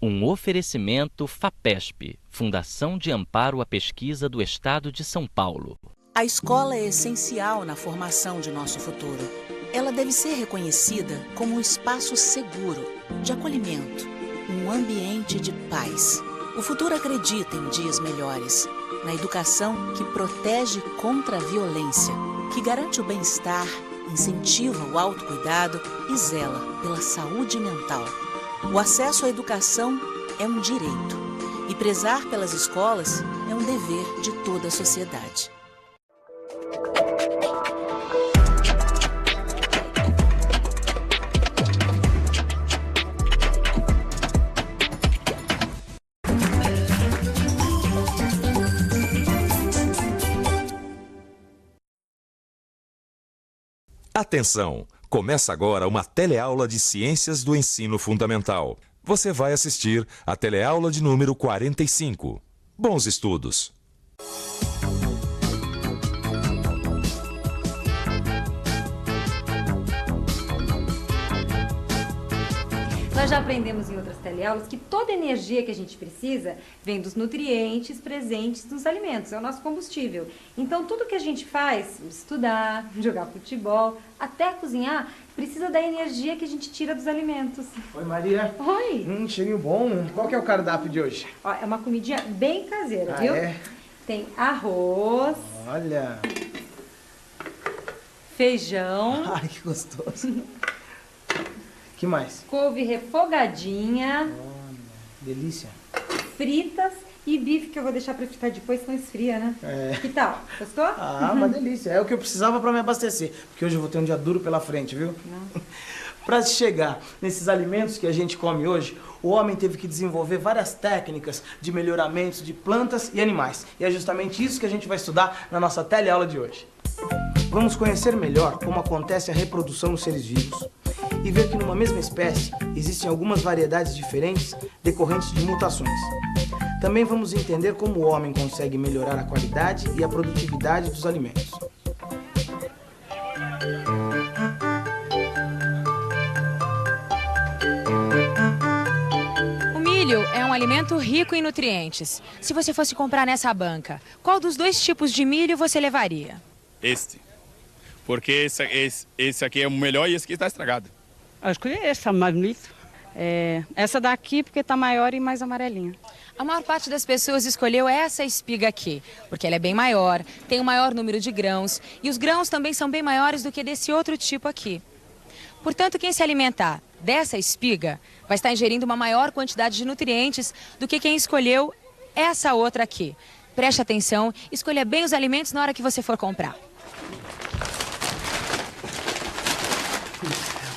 Um oferecimento FAPESP, Fundação de Amparo à Pesquisa do Estado de São Paulo. A escola é essencial na formação de nosso futuro. Ela deve ser reconhecida como um espaço seguro, de acolhimento, um ambiente de paz. O futuro acredita em dias melhores, na educação que protege contra a violência, que garante o bem-estar, incentiva o autocuidado e zela pela saúde mental. O acesso à educação é um direito e prezar pelas escolas é um dever de toda a sociedade. Atenção! Começa agora uma teleaula de Ciências do Ensino Fundamental. Você vai assistir a teleaula de número 45. Bons estudos! Nós já aprendemos em outras teleaulas que toda energia que a gente precisa vem dos nutrientes presentes nos alimentos, é o nosso combustível. Então tudo que a gente faz, estudar, jogar futebol, até cozinhar, precisa da energia que a gente tira dos alimentos. Oi, Maria. Oi. Cheirinho bom. Qual que é o cardápio de hoje? Ó, é uma comidinha bem caseira, viu? É? Tem arroz. Olha. Feijão. Ai, que gostoso. Que mais? Couve refogadinha. Olha, delícia. Fritas e bife que eu vou deixar pra fritar depois, senão esfria, né? É. Que tal? Gostou? Ah, uma delícia. É o que eu precisava pra me abastecer. Porque hoje eu vou ter um dia duro pela frente, viu? Pra chegar nesses alimentos que a gente come hoje, o homem teve que desenvolver várias técnicas de melhoramento de plantas e animais. E é justamente isso que a gente vai estudar na nossa teleaula de hoje. Vamos conhecer melhor como acontece a reprodução nos seres vivos e ver que numa mesma espécie existem algumas variedades diferentes decorrentes de mutações. Também vamos entender como o homem consegue melhorar a qualidade e a produtividade dos alimentos. O milho é um alimento rico em nutrientes. Se você fosse comprar nessa banca, qual dos dois tipos de milho você levaria? Este. Porque esse aqui é o melhor e esse aqui está estragado. Eu escolhi essa, mais bonito. Essa daqui porque tá maior e mais amarelinha. A maior parte das pessoas escolheu essa espiga aqui, porque ela é bem maior, tem um maior número de grãos e os grãos também são bem maiores do que desse outro tipo aqui. Portanto, quem se alimentar dessa espiga vai estar ingerindo uma maior quantidade de nutrientes do que quem escolheu essa outra aqui. Preste atenção, escolha bem os alimentos na hora que você for comprar.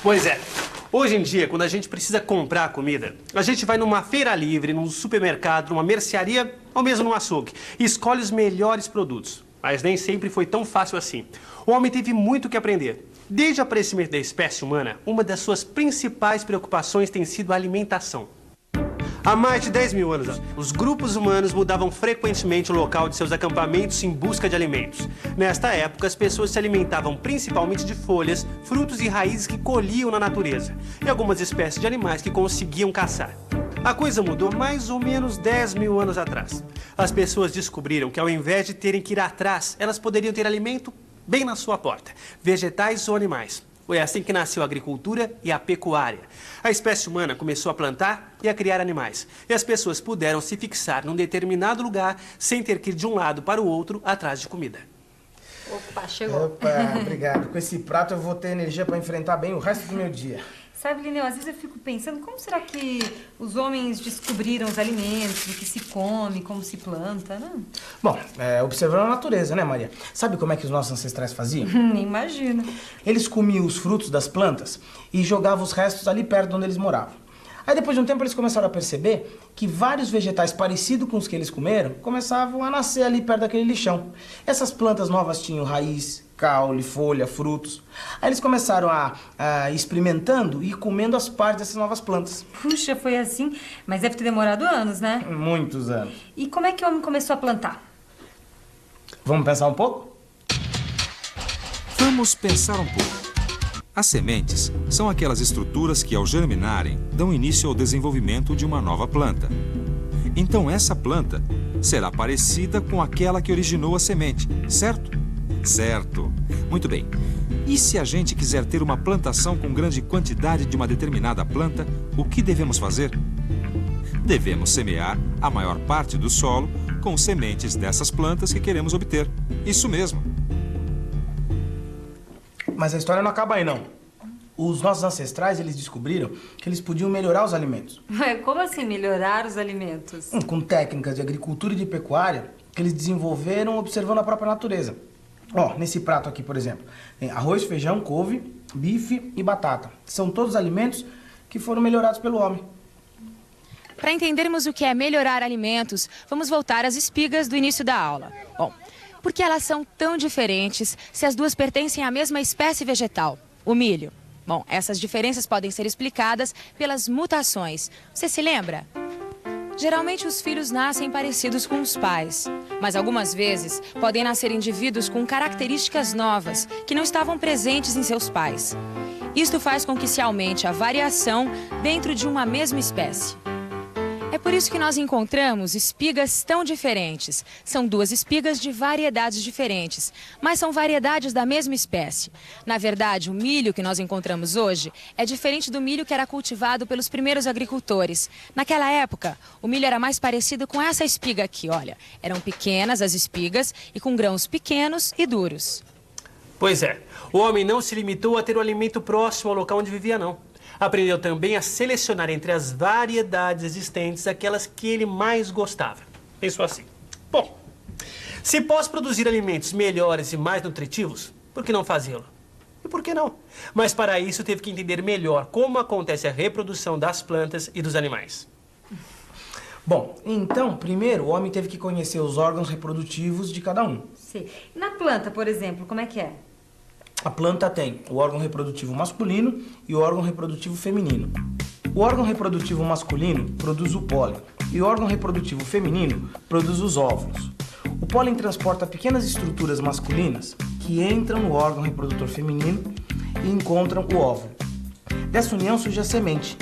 Pois é. Hoje em dia, quando a gente precisa comprar comida, a gente vai numa feira livre, num supermercado, numa mercearia ou mesmo num açougue e escolhe os melhores produtos. Mas nem sempre foi tão fácil assim. O homem teve muito que aprender. Desde o aparecimento da espécie humana, uma das suas principais preocupações tem sido a alimentação. Há mais de 10 mil anos, os grupos humanos mudavam frequentemente o local de seus acampamentos em busca de alimentos. Nesta época, as pessoas se alimentavam principalmente de folhas, frutos e raízes que colhiam na natureza, e algumas espécies de animais que conseguiam caçar. A coisa mudou mais ou menos 10 mil anos atrás. As pessoas descobriram que ao invés de terem que ir atrás, elas poderiam ter alimento bem na sua porta, vegetais ou animais. Foi assim que nasceu a agricultura e a pecuária. A espécie humana começou a plantar e a criar animais. E as pessoas puderam se fixar num determinado lugar sem ter que ir de um lado para o outro atrás de comida. Opa, chegou. Opa, obrigado. Com esse prato eu vou ter energia para enfrentar bem o resto do meu dia. Sabe, Lineu, às vezes eu fico pensando, como será que os homens descobriram os alimentos, o que se come, como se planta, né? Bom, observando a natureza, né, Maria? Sabe como é que os nossos ancestrais faziam? Nem imagino. Eles comiam os frutos das plantas e jogavam os restos ali perto de onde eles moravam. Aí depois de um tempo eles começaram a perceber que vários vegetais parecidos com os que eles comeram começavam a nascer ali perto daquele lixão. Essas plantas novas tinham raiz, caule, folha, frutos. Aí eles começaram a ir experimentando e comendo as partes dessas novas plantas. Puxa, foi assim, mas deve ter demorado anos, né? Muitos anos. E como é que o homem começou a plantar? Vamos pensar um pouco? Vamos pensar um pouco. As sementes são aquelas estruturas que, ao germinarem, dão início ao desenvolvimento de uma nova planta. Então, essa planta será parecida com aquela que originou a semente, certo? Certo. Muito bem. E se a gente quiser ter uma plantação com grande quantidade de uma determinada planta, o que devemos fazer? Devemos semear a maior parte do solo com sementes dessas plantas que queremos obter. Isso mesmo. Mas a história não acaba aí, não. Os nossos ancestrais, eles descobriram que eles podiam melhorar os alimentos. Como assim melhorar os alimentos? Com técnicas de agricultura e de pecuária que eles desenvolveram observando a própria natureza. Ó, nesse prato aqui, por exemplo, tem arroz, feijão, couve, bife e batata. São todos alimentos que foram melhorados pelo homem. Para entendermos o que é melhorar alimentos, vamos voltar às espigas do início da aula. Bom, por que elas são tão diferentes se as duas pertencem à mesma espécie vegetal, o milho? Bom, essas diferenças podem ser explicadas pelas mutações. Você se lembra? Geralmente os filhos nascem parecidos com os pais, mas algumas vezes podem nascer indivíduos com características novas que não estavam presentes em seus pais. Isto faz com que se aumente a variação dentro de uma mesma espécie. É por isso que nós encontramos espigas tão diferentes. São duas espigas de variedades diferentes, mas são variedades da mesma espécie. Na verdade, o milho que nós encontramos hoje é diferente do milho que era cultivado pelos primeiros agricultores. Naquela época, o milho era mais parecido com essa espiga aqui, olha. Eram pequenas as espigas e com grãos pequenos e duros. Pois é, o homem não se limitou a ter o alimento próximo ao local onde vivia, não. Aprendeu também a selecionar entre as variedades existentes aquelas que ele mais gostava. Pensou assim: bom, se posso produzir alimentos melhores e mais nutritivos, por que não fazê-lo? E por que não? Mas para isso teve que entender melhor como acontece a reprodução das plantas e dos animais. Bom, então, primeiro o homem teve que conhecer os órgãos reprodutivos de cada um. Sim. Na planta, por exemplo, como é que é? A planta tem o órgão reprodutivo masculino e o órgão reprodutivo feminino. O órgão reprodutivo masculino produz o pólen e o órgão reprodutivo feminino produz os óvulos. O pólen transporta pequenas estruturas masculinas que entram no órgão reprodutor feminino e encontram o óvulo. Dessa união surge a semente.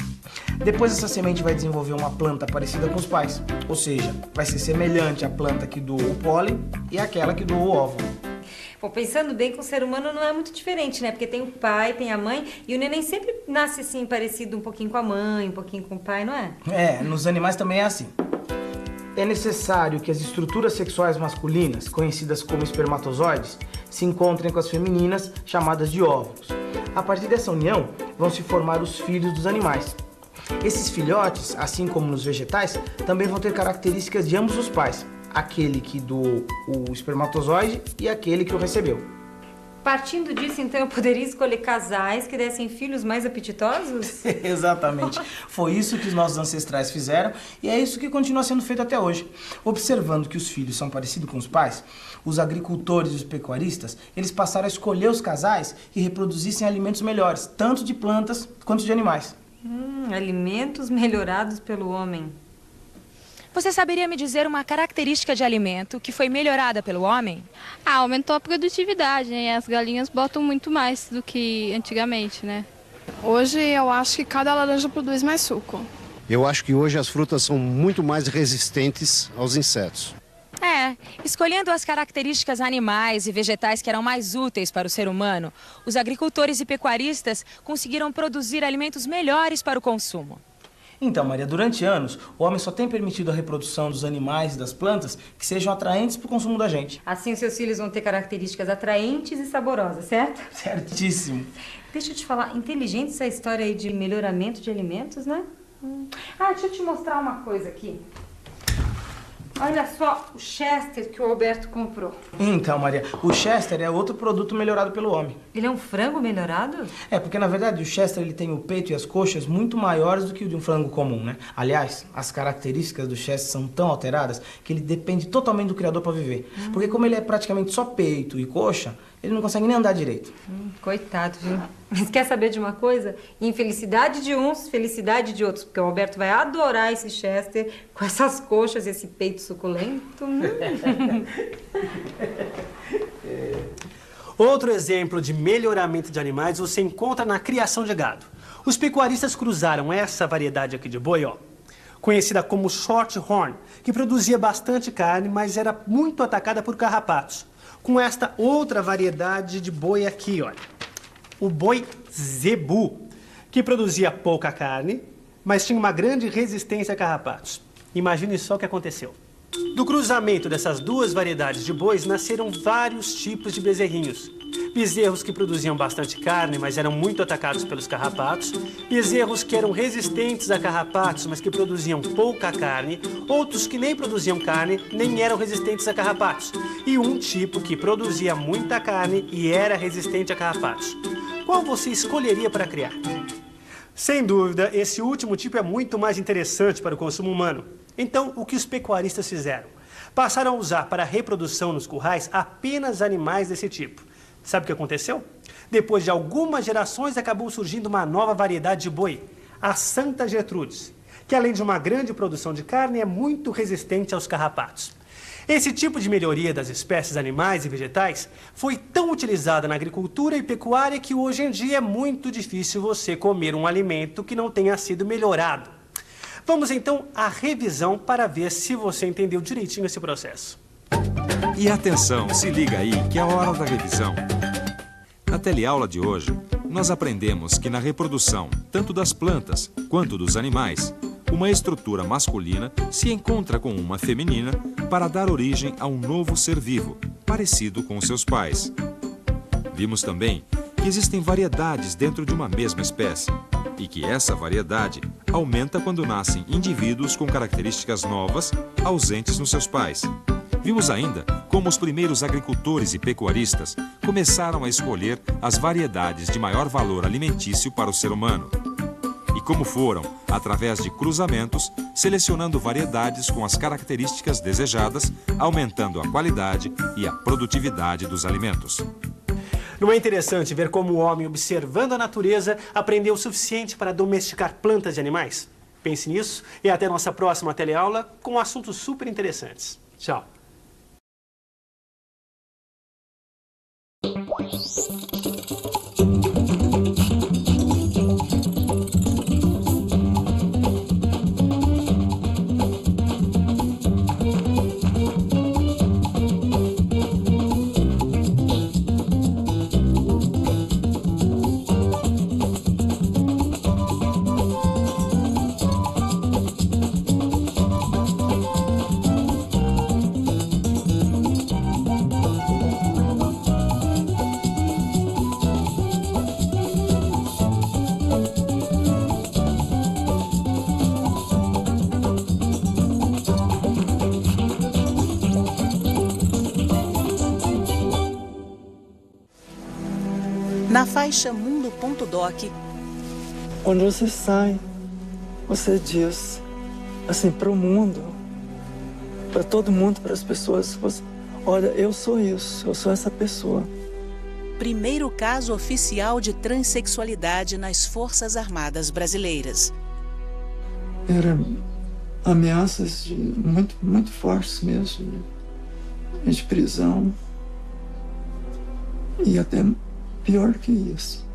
Depois essa semente vai desenvolver uma planta parecida com os pais, ou seja, vai ser semelhante à planta que doou o pólen e àquela que doou o óvulo. Bom, pensando bem que o ser humano não é muito diferente, né? Porque tem o pai, tem a mãe, e o neném sempre nasce assim, parecido um pouquinho com a mãe, um pouquinho com o pai, não é? É, nos animais também é assim. É necessário que as estruturas sexuais masculinas, conhecidas como espermatozoides, se encontrem com as femininas, chamadas de óvulos. A partir dessa união, vão se formar os filhos dos animais. Esses filhotes, assim como nos vegetais, também vão ter características de ambos os pais. Aquele que doou o espermatozoide e aquele que o recebeu. Partindo disso, então, eu poderia escolher casais que dessem filhos mais apetitosos? Exatamente. Foi isso que os nossos ancestrais fizeram e é isso que continua sendo feito até hoje. Observando que os filhos são parecidos com os pais, os agricultores e os pecuaristas, eles passaram a escolher os casais que reproduzissem alimentos melhores, tanto de plantas quanto de animais. Alimentos melhorados pelo homem. Você saberia me dizer uma característica de alimento que foi melhorada pelo homem? Aumentou a produtividade, né? As galinhas botam muito mais do que antigamente, né? Hoje eu acho que cada laranja produz mais suco. Eu acho que hoje as frutas são muito mais resistentes aos insetos. Escolhendo as características animais e vegetais que eram mais úteis para o ser humano, os agricultores e pecuaristas conseguiram produzir alimentos melhores para o consumo. Então, Maria, durante anos, o homem só tem permitido a reprodução dos animais e das plantas que sejam atraentes para o consumo da gente. Assim, os seus filhos vão ter características atraentes e saborosas, certo? Certíssimo. Deixa eu te falar, inteligente essa história aí de melhoramento de alimentos, né? Deixa eu te mostrar uma coisa aqui. Olha só o Chester que o Alberto comprou. Então, Maria, o Chester é outro produto melhorado pelo homem. Ele é um frango melhorado? É, porque na verdade o Chester ele tem o peito e as coxas muito maiores do que o de um frango comum, né? Aliás, as características do Chester são tão alteradas que ele depende totalmente do criador para viver. Porque como ele é praticamente só peito e coxa, ele não consegue nem andar direito. Coitado, viu? Mas quer saber de uma coisa? Infelicidade de uns, felicidade de outros. Porque o Alberto vai adorar esse Chester com essas coxas e esse peito suculento. Outro exemplo de melhoramento de animais você encontra na criação de gado. Os pecuaristas cruzaram essa variedade aqui de boi, ó, conhecida como Shorthorn, que produzia bastante carne, mas era muito atacada por carrapatos, com esta outra variedade de boi aqui, olha, o boi Zebu, que produzia pouca carne, mas tinha uma grande resistência a carrapatos. Imagine só o que aconteceu. Do cruzamento dessas duas variedades de bois nasceram vários tipos de bezerrinhos. Bezerros que produziam bastante carne, mas eram muito atacados pelos carrapatos. Bezerros que eram resistentes a carrapatos, mas que produziam pouca carne. Outros que nem produziam carne, nem eram resistentes a carrapatos. E um tipo que produzia muita carne e era resistente a carrapatos. Qual você escolheria para criar? Sem dúvida, esse último tipo é muito mais interessante para o consumo humano. Então, o que os pecuaristas fizeram? Passaram a usar para a reprodução nos currais apenas animais desse tipo. Sabe o que aconteceu? Depois de algumas gerações, acabou surgindo uma nova variedade de boi, a Santa Gertrudes, que além de uma grande produção de carne, é muito resistente aos carrapatos. Esse tipo de melhoria das espécies animais e vegetais foi tão utilizada na agricultura e pecuária que hoje em dia é muito difícil você comer um alimento que não tenha sido melhorado. Vamos então à revisão para ver se você entendeu direitinho esse processo. E atenção, se liga aí que é a hora da revisão. Na teleaula de hoje, nós aprendemos que na reprodução, tanto das plantas quanto dos animais, uma estrutura masculina se encontra com uma feminina para dar origem a um novo ser vivo, parecido com seus pais. Vimos também que existem variedades dentro de uma mesma espécie e que essa variedade aumenta quando nascem indivíduos com características novas, ausentes nos seus pais. Vimos ainda como os primeiros agricultores e pecuaristas começaram a escolher as variedades de maior valor alimentício para o ser humano. E como foram, através de cruzamentos, selecionando variedades com as características desejadas, aumentando a qualidade e a produtividade dos alimentos. Não é interessante ver como o homem, observando a natureza, aprendeu o suficiente para domesticar plantas e animais? Pense nisso e até nossa próxima teleaula com assuntos super interessantes. Tchau! Na faixa mundo.doc. Quando você sai, você diz assim para o mundo, para todo mundo, para as pessoas, olha, eu sou isso, eu sou essa pessoa. Primeiro caso oficial de transexualidade nas Forças Armadas Brasileiras. Era ameaças muito fortes mesmo, de prisão e até pior que isso.